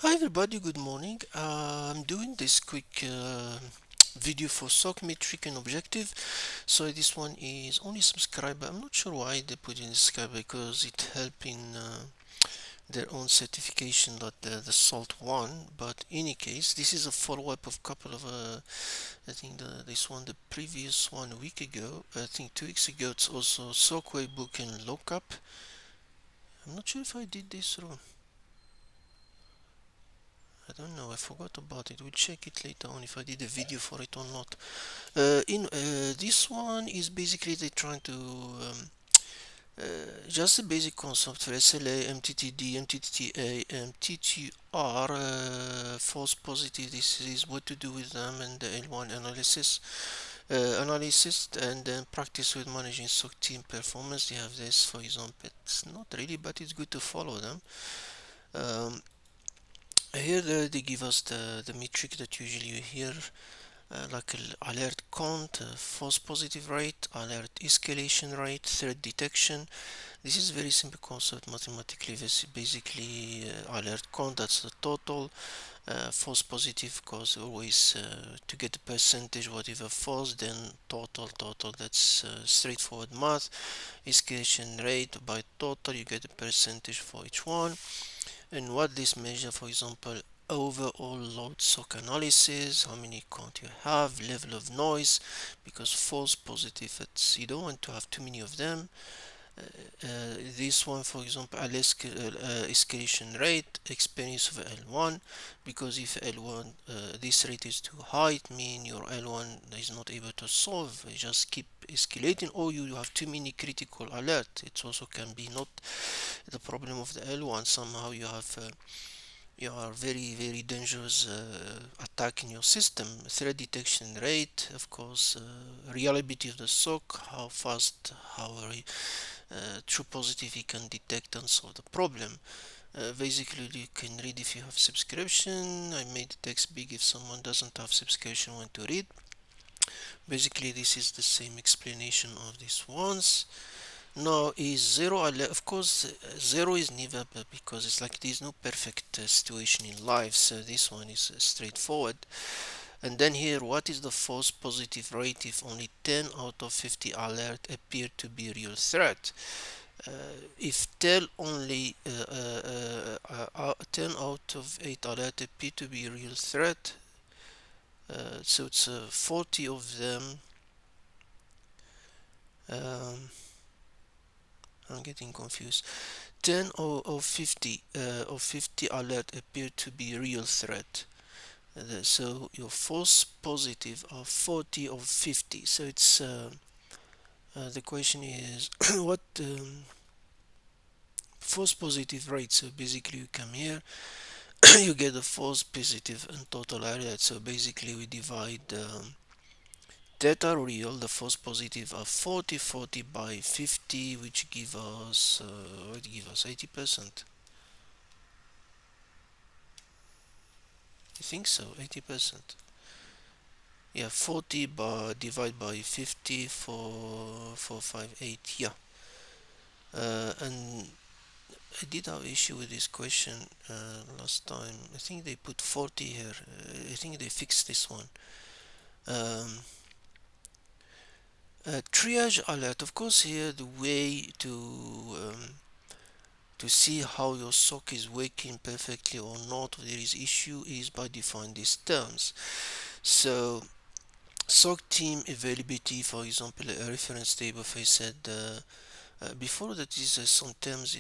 Hi everybody, good morning. I'm doing this quick video for SOC metric and objective. So this one is only subscriber. I'm not sure why they put in subscriber because it help in their own certification, not the SALT one. But in any case, this is a follow-up of couple of I think this one, the previous one a week ago. I think 2 weeks ago. It's also SOC Waybook and lookup. I'm not sure if I did this wrong. I don't know, I forgot about it. We'll check it later on if I did a video for it or not. In This one is basically they trying to just the basic concept for SLA, MTTD, MTTA, MTTR, false positive. This is what to do with them and the L1 analysis, and then practice with managing SOC team performance. They have this, for example. It's not really, but it's good to follow them. Um, Here they give us the metric that usually you hear, like alert count, false positive rate, alert escalation rate, threat detection. This is very simple concept mathematically. This is basically alert count, that's the total. False positive cause always to get the percentage, whatever false, then total, that's straightforward math. Escalation rate by total, you get the percentage for each one. And what this measure, for example, overall load SOC analysis, how many count you have, level of noise, because false positive, it's, you don't want to have too many of them. This one, for example, escalation rate, experience of L1, because if L1 this rate is too high, it means your L1 is not able to solve. You just keep escalating, or you have too many critical alert. It also can be not the problem of the L1. Somehow you are very dangerous attack in your system. Threat detection rate, of course, reliability of the SOC, how fast, how true positive you can detect and solve the problem. Basically, you can read if you have subscription. I made the text big if someone doesn't have subscription want to read. Basically, this is the same explanation of this once. No, is zero of course, zero is never, because it's like there's no perfect situation in life, so this one is straightforward. And then here, what is the false positive rate if only 10 out of 50 alert appear to be real threat? uh, if tell only 10 out of 8 alert appear to be real threat, so it's 40 of them. um, I'm getting confused. 10 or 50 of 50 alert appear to be real threat. So your false positive are 40 of 50. So it's the question is what false positive rate. So basically you come here, you get the false positive and total alert. So basically we divide that are real, the false positive are 40 by 50, which give us 80%. I think so, 80%. Yeah, 40 by divide by 50 for 458. Yeah. And I did have issue with this question last time. I think they put 40 here. I think they fixed this one. Um, Triage alert. Of course, here the way to see how your SOC is working perfectly or not, if there is issue, is by defining these terms. So SOC team availability, for example, a reference table, if I said before that is some terms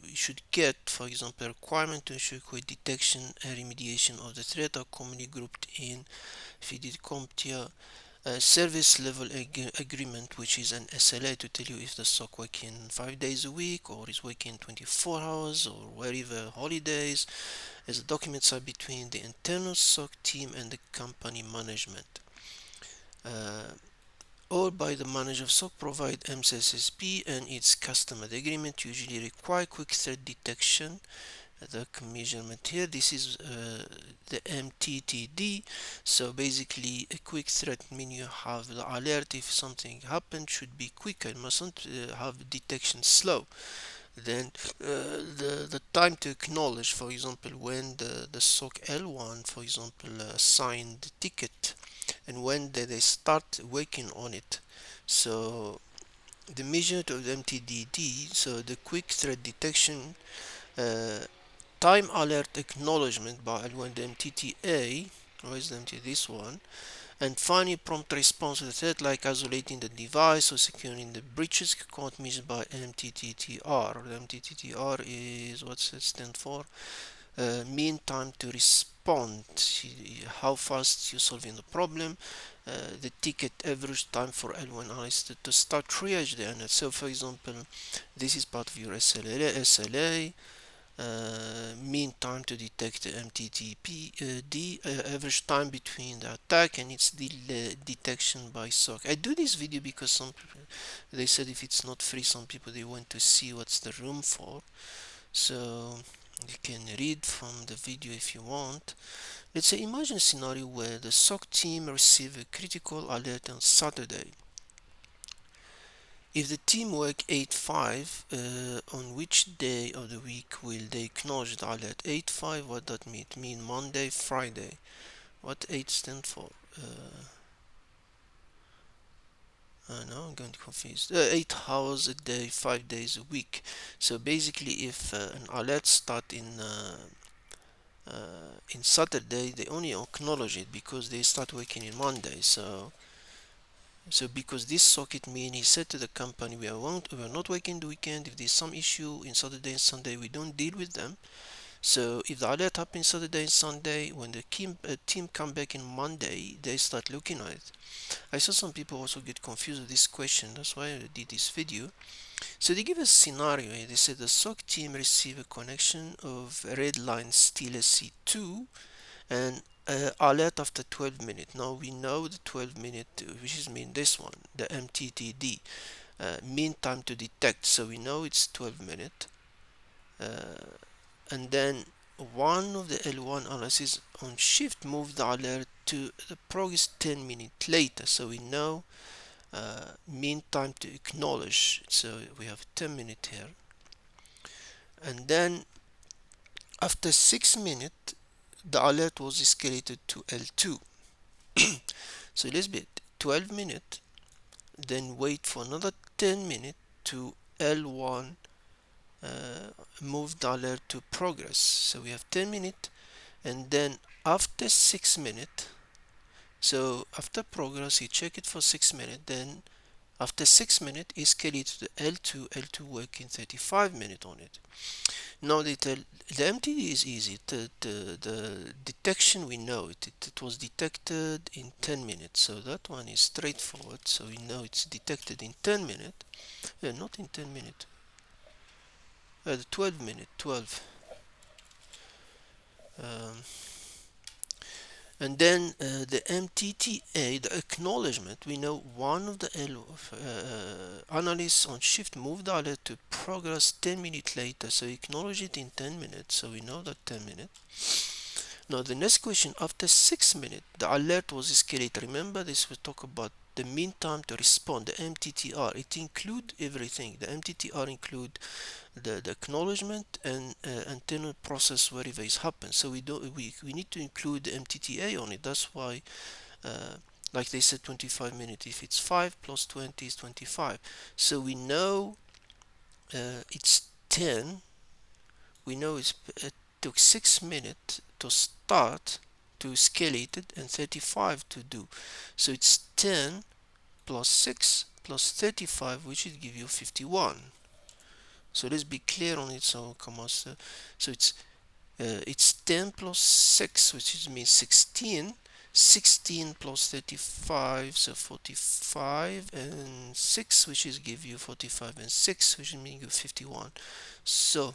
you should get, for example, requirement to ensure quick detection and remediation of the threat are commonly grouped in, if you did CompTIA, service level agreement, which is an SLA to tell you if the SOC working 5 days a week or is working 24 hours or wherever holidays, as the documents are between the internal SOC team and the company management. Uh, or by the manager of SOC provide MSSP and its customer. The agreement usually require quick threat detection. The measurement here, this is the MTTD. So basically a quick threat means you have the alert if something happened should be quicker, it mustn't have detection slow. Then the time to acknowledge, for example, when the SOC L1, for example, signed the ticket, and when they start working on it. So the measure of the MTTD, so the quick threat detection, uh, time alert acknowledgement by L1, the MTTA, where's the MTTA, this one, and finally prompt response to the threat like isolating the device or securing the breaches code measured by MTTR. The MTTR is what's it stand for? Mean time to respond, how fast you're solving the problem, the ticket average time for L1 analyst to start triage the analyst. So for example, this is part of your SLA, mean time to detect the MTTP, average time between the attack and its detection by SOC. I do this video because some people, they said if it's not free, some people they want to see what's the room for. So you can read from the video if you want. Let's say imagine a scenario where the SOC team receive a critical alert on Saturday. If the team work 8-5, on which day of the week will they acknowledge the alert? 8-5, what that mean? It mean Monday, Friday. What 8 stand for? No, I'm going to confuse. 8 hours a day, 5 days a week. So basically, if an alert start in Saturday, they only acknowledge it because they start working in Monday. So because this socket mean he said to the company, we are not working the weekend. If there's some issue in Saturday and Sunday, we don't deal with them. So if the alert happens Saturday and Sunday, when the team come back in Monday, they start looking at it. I saw some people also get confused with this question. That's why I did this video. So they give a scenario. They said the SOC team receive a connection of red line stealer C2 and alert after 12 minutes. Now we know the 12 minute, which is mean this one, the MTTD, mean time to detect. So we know it's 12 minutes. And then one of the L1 analysis on shift moved the alert to the progress 10 minutes later. So we know mean time to acknowledge. So we have 10 minutes here. And then after 6 minutes, the alert was escalated to L2. So let's be 12 minutes, then wait for another 10 minutes to L1, move the alert to progress. So we have 10 minutes, and then after 6 minutes, so after progress, you check it for 6 minutes, then after 6 minutes, escalate to the L2 working 35 minutes on it. Now the MTD is easy. The detection, we know it was detected in 10 minutes. So that one is straightforward. So we know it's detected in 10 minutes. Not in 10 minutes. The 12 minutes. 12. And then the MTTA, the acknowledgement, we know one of the analysts on shift moved the alert to progress 10 minutes later, so acknowledge it in 10 minutes, so we know that 10 minutes. Now the next question, after 6 minutes, the alert was escalated. Remember this, we talk about the mean time to respond, the MTTR. It include everything. The MTTR include the acknowledgement and internal process wherever it happens. So we need to include the MTTA on it. That's why like they said 25 minutes. If it's 5 plus 20 is 25. So we know it's 10. We know it took 6 minutes to start to escalate it and 35 to do. So it's 10 plus 6 plus 35, which will give you 51. So let's be clear on it. So so it's 10 plus 6, which means 16. 16 plus 35, so 45, and 6, which is give you 45, and 6, which means you 51. So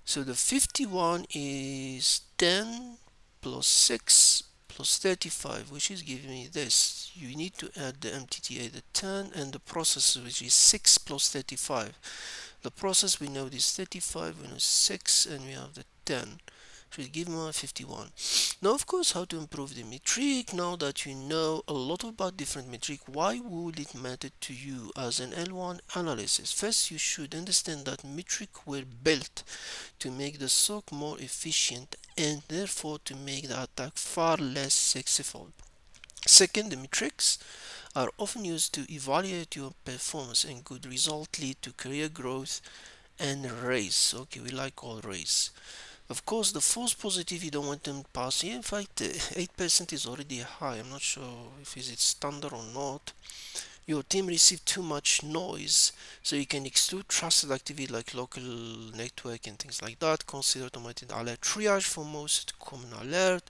the 51 is 10 plus 6 plus 35, which is giving me this. You need to add the MTTA, the 10, and the process, which is 6 plus 35. The process we know is 35, we know 6, and we have the 10. should give me 51. Now, of course, how to improve the metric. Now that you know a lot about different metric, why would it matter to you as an L1 analysis? First, you should understand that metric were built to make the SOC more efficient and therefore to make the attack far less successful. Second, the metrics are often used to evaluate your performance, and good results lead to career growth and raise. Okay, we like all raise. Of course, the false positive, you don't want them to pass. In fact, 8% is already high. I'm not sure if is it standard or not. Your team received too much noise, so you can exclude trusted activity like local network and things like that. Consider automated alert triage for most common alert.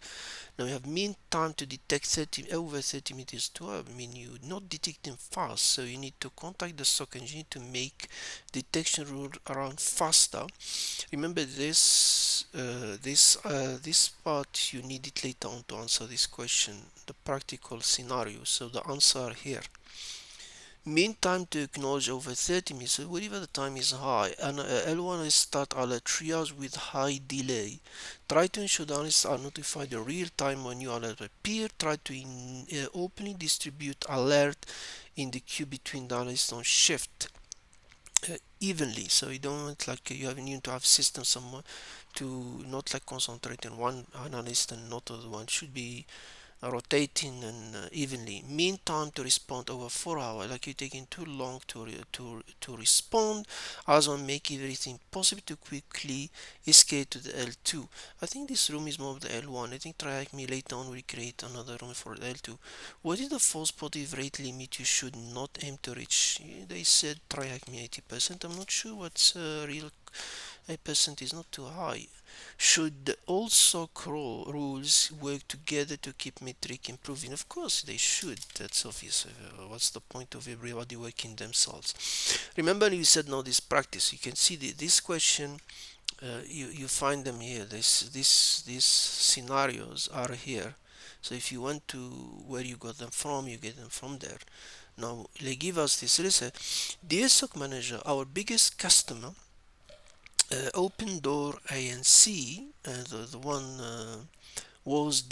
Now you have mean time to detect 30 over 30 meters to up. I mean, you not detect them fast, so you need to contact the SOC engineer to make detection rule around faster. Remember this part you need it later on to answer this question, the practical scenario. So the answer here. Mean time to acknowledge over 30 minutes, so whenever the time is high, and L1 is start alert triage with high delay. Try to ensure the analysts are notified in real time when new alert appear. Try to openly distribute alert in the queue between the analysts on shift evenly, so you don't want like you have need to have system somewhere to not like concentrate on one analyst and not other one. Should be rotating and evenly. Mean time to respond over 4 hours, like you're taking too long to respond. Also make everything possible to quickly escape to the L2. I think this room is more of the L1. I think TryHackMe later on will create another room for the L2. What is the false positive rate limit you should not aim to reach? They said TryHackMe 80%. I'm not sure what's real 8% is not too high. Should all SOC rules work together to keep metric improving? Of course they should. That's obvious. What's the point of everybody working themselves? Remember you said no this practice. You can see this question. You find them here. These scenarios are here. So if you want to where you got them from, you get them from there. Now they give us this. Listen, dear SOC manager, our biggest customer Open Door ANC, the one was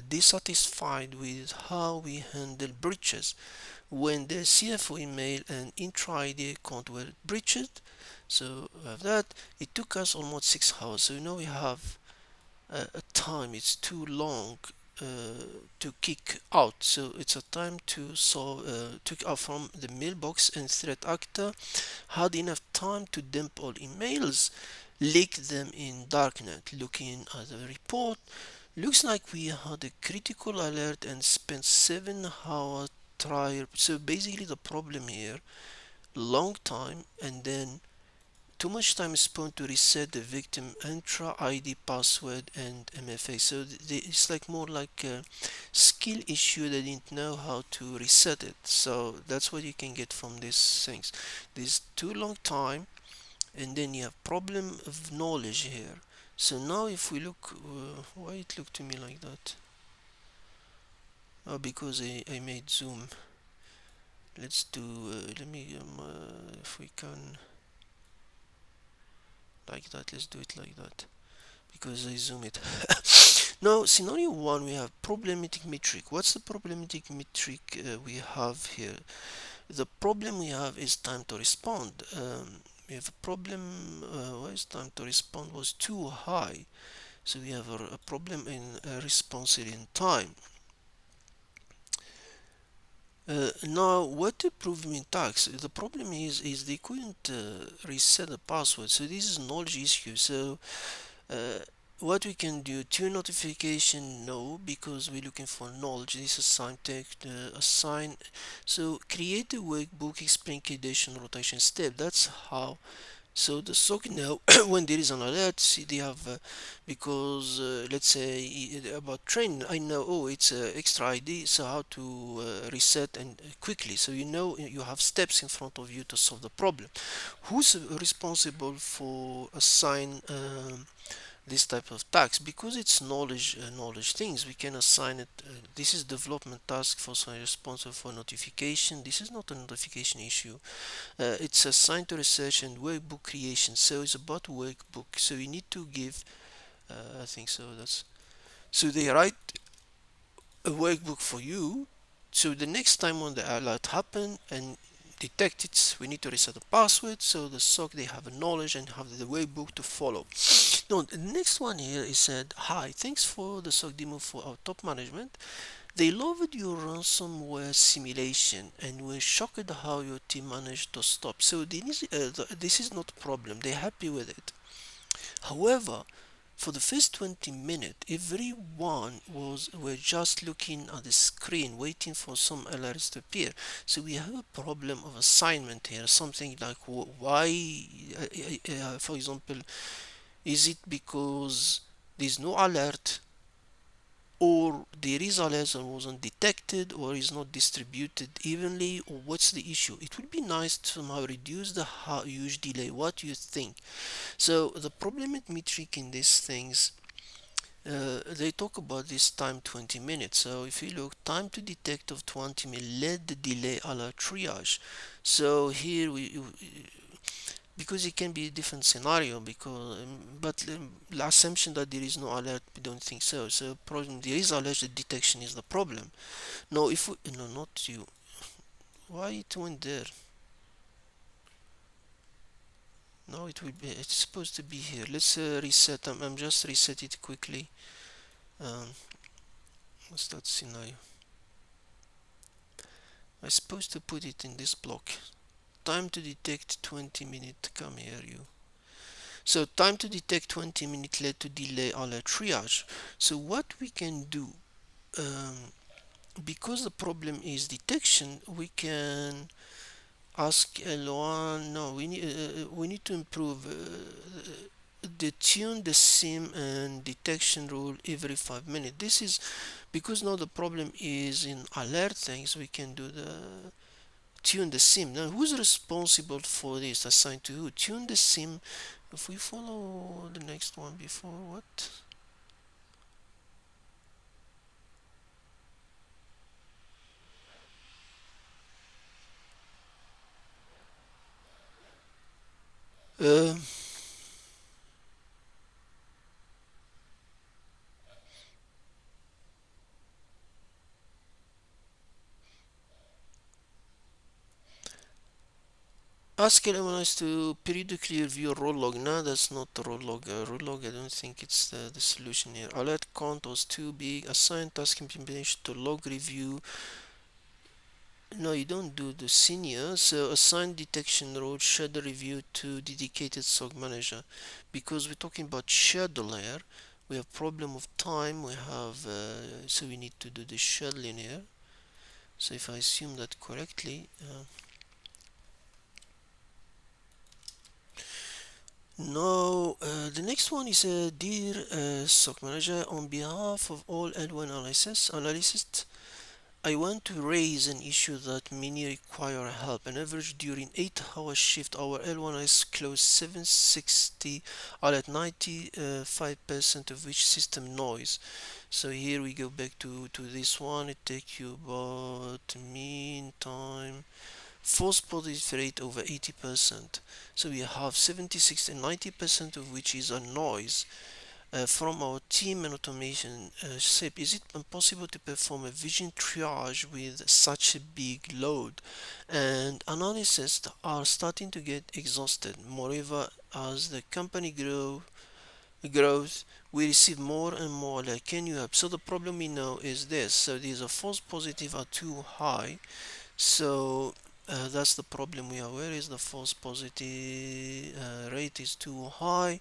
dissatisfied with how we handle breaches when the CFO email and intra-ID account were breached. So that it took us almost 6 hours. So we have a time. It's too long uh, to kick out. So it's a time to solve took out from the mailbox, and threat actor had enough time to dump all emails, leak them in darknet. Looking at the report, looks like we had a critical alert and spent 7 hours trying. So basically the problem here, long time, and then too much time is spent to reset the victim intra ID password and MFA. So it's like more like a skill issue. They didn't know how to reset it. So that's what you can get from these things. This too long time, and then you have problem of knowledge here. So now if we look, why it looked to me like that? Oh, because I made zoom. Let's do. Let me if we can like that. Let's do it like that because I zoom it. Now, scenario one, we have problematic metric. What's the problematic metric we have here? The problem we have is time to respond. We have a problem. Why is time to respond was too high? So we have a problem in response in time. Now, what to prove in tax? The problem is they couldn't reset the password. So this is knowledge issue. So uh, what we can do, tune notification, no, because we're looking for knowledge. This is sign text, assign. So create a workbook, explain cadation rotation step. That's how. So the SOC now, when there is an alert, see they have, because let's say about training, I know, oh, it's extra ID, so how to reset and quickly. So you know you have steps in front of you to solve the problem. Who's responsible for assign this type of task? Because it's knowledge things, we can assign it. This is development task for some responsible for notification. This is not a notification issue. It's assigned to research and workbook creation, so it's about workbook. So you need to give I think so. That's so they write a workbook for you. So the next time when the alert happen and detect it, we need to reset the password. So the SOC they have a knowledge and have the workbook to follow. No, the next one here is said, hi, thanks for the SOC demo for our top management. They loved your ransomware simulation and were shocked how your team managed to stop. So this is not a problem. They're happy with it. However, for the first 20 minutes, everyone were just looking at the screen, waiting for some alerts to appear. So we have a problem of assignment here. Something like why, for example, is it because there's no alert, or there is alert and wasn't detected, or is not distributed evenly, or what's the issue? It would be nice to somehow reduce the huge delay. What do you think? So the problematic metric in these things, they talk about this time 20 minutes. So if you look, time to detect of 20 minutes led the delay alert triage. So here because it can be a different scenario, because but the assumption that there is no alert, we don't think so. So problem, there is alert, the detection is the problem. No, if we, no, not you. Why it went there? No, it will be, it's supposed to be here. Let's reset. I'm just reset it quickly. um, what's that scenario? I'm supposed to put it in this block. Time to detect 20 minutes. Come here, you. So time to detect 20 minutes led to delay alert triage. So what we can do, um, because the problem is detection, we can ask L1. No, we need to improve the tune the sim and detection rule every 5 minutes. This is because now the problem is in alert things. We can do the tune the sim. Now who's responsible for this? Assigned to who? Tune the sim. If we follow the next one before, what? Um, Ask elements to periodically review role log. No, that's not the role log. Role log, I don't think it's the solution here. Alert count was too big. Assign task implementation to log review. No, you don't do the senior. So assign detection role, shadow review to dedicated SOC manager. Because we're talking about scheduler, we have problem of time. We have so we need to do the scheduling here. So if I assume that correctly. No, the next one is dear SOC manager, on behalf of all L1 analysts, I want to raise an issue that many require help. An average during 8-hour shift, our L1 is close 760, all at 95% of which system noise. So here we go back to this one. It takes you about mean time. False positive rate over 80%. So we have 76 and 90% of which is a noise. From our team and automation SIP, is it possible to perform a vision triage with such a big load? And analysts are starting to get exhausted. Moreover, as the company grows, we receive more and more like, can you help? So the problem we know is this. So these are false positive are too high. So that's the problem we are. Where is the false positive rate is too high?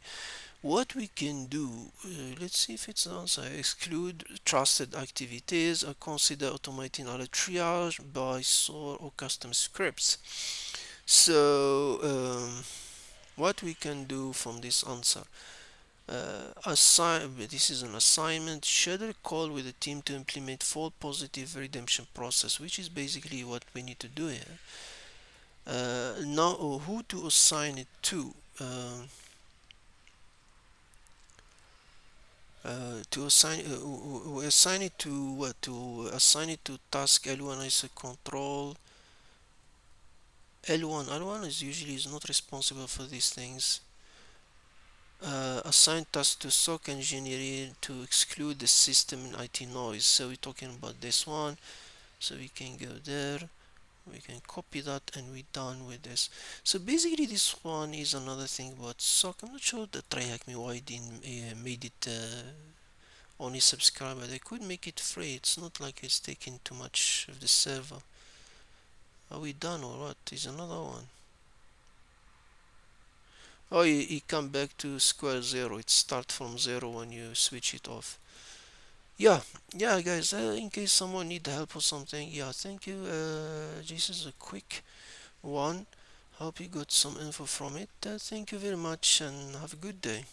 What we can do, let's see if it's an answer. Exclude trusted activities or consider automating our triage by SOAR or custom scripts. So what we can do from this answer, this is an assignment, schedule a call with the team to implement false positive redemption process, which is basically what we need to do here. Now who to assign it to? To assign we assign it to what? To assign it to task L1 is a control. L1 is usually is not responsible for these things. assign task to SOC engineer to exclude the system and IT noise. So we're talking about this one. So we can go there, we can copy that, and we're done with this. So basically this one is another thing about SOC. I'm not sure that TryHackMe why didn't made it only subscriber. They could make it free. It's not like it's taking too much of the server. Are we done or what? Is another one? Oh, you come back to square zero. It starts from zero when you switch it off. Yeah, yeah, guys. In case someone need help or something, yeah, thank you. This is a quick one. Hope you got some info from it. Thank you very much and have a good day.